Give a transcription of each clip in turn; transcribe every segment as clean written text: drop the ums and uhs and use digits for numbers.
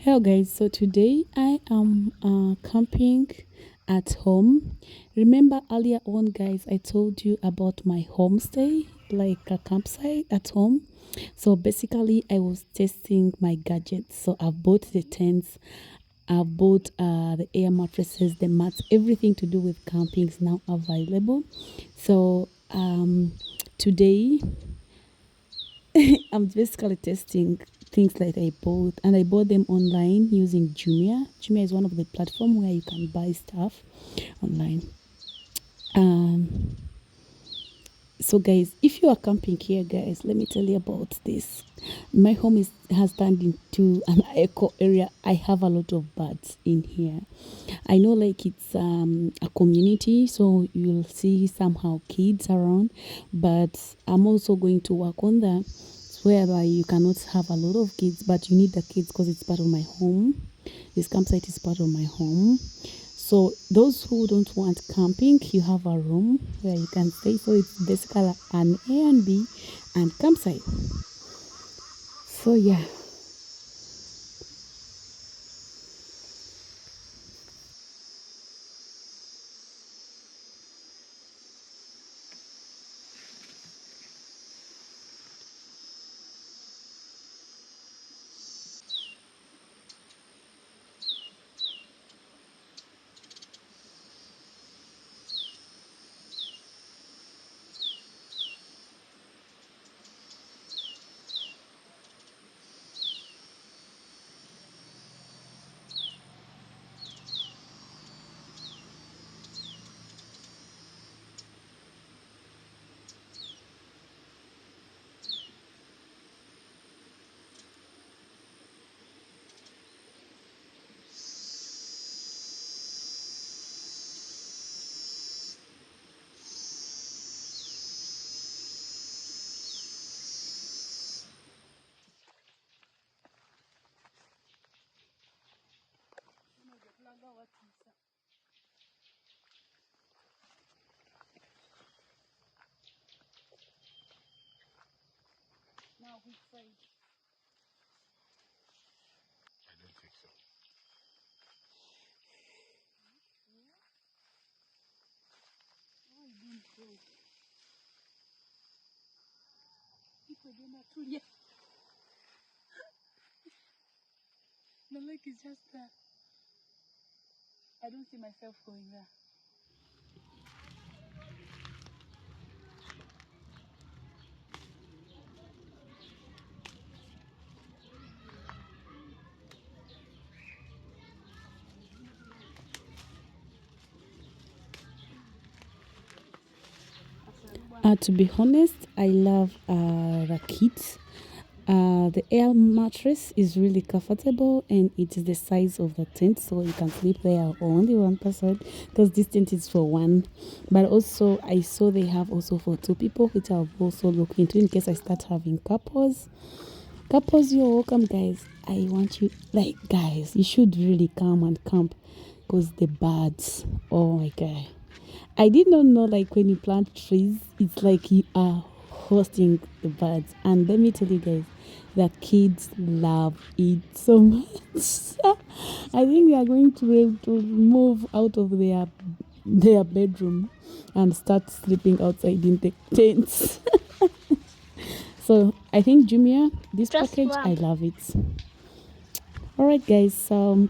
Hello guys, so today I am camping at home. Remember earlier on guys, I told you about my homestay, like a campsite at home. So basically I was testing my gadgets. So I bought the tents, I bought the air mattresses, the mats, everything to do with camping is now available. So today I'm basically testing things that I bought, and I bought them online using Jumia. Jumia is one of the platform where you can buy stuff online. Um, so guys, if you are camping here, guys, let me tell you about this. My home has turned into an eco area. I have a lot of birds in here. I know like it's a community, so you'll see somehow kids around, but I'm also going to work on that whereby you cannot have a lot of kids, but you need the kids because it's part of my home. This campsite is part of my home. So those who don't want camping, you have a room where you can stay. So it's basically an airbnb and campsite. So yeah. Now which side? I don't think so. Oh, it didn't go. People do not too yet. The lake is just there. I don't see myself going there. To be honest, I love the kits. The air mattress is really comfortable and it is the size of the tent, so you can sleep there only one person because this tent is for one. But also, I saw they have also for two people, which I'll also look into in case I start having couples. Couples, you're welcome, guys. I want you, like, guys, you should really come and camp because the birds, oh my god. I did not know like when you plant trees, it's like you are hosting the birds. And let me tell you guys, the kids love it so much. I think they are going to be able to move out of their bedroom and start sleeping outside in the tents. So I think Jumia, this just package, I love it. All right, guys. So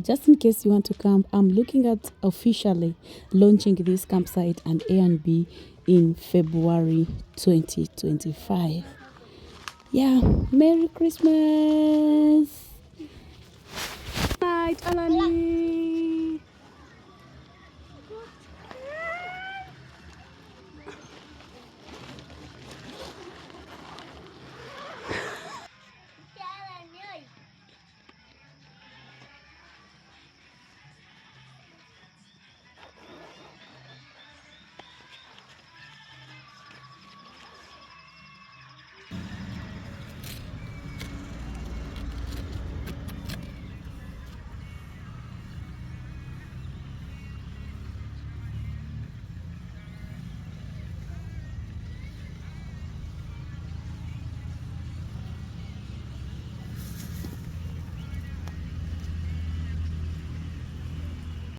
just in case you want to camp, I'm looking at officially launching this campsite and airbnb in February 2025. Yeah, Merry Christmas.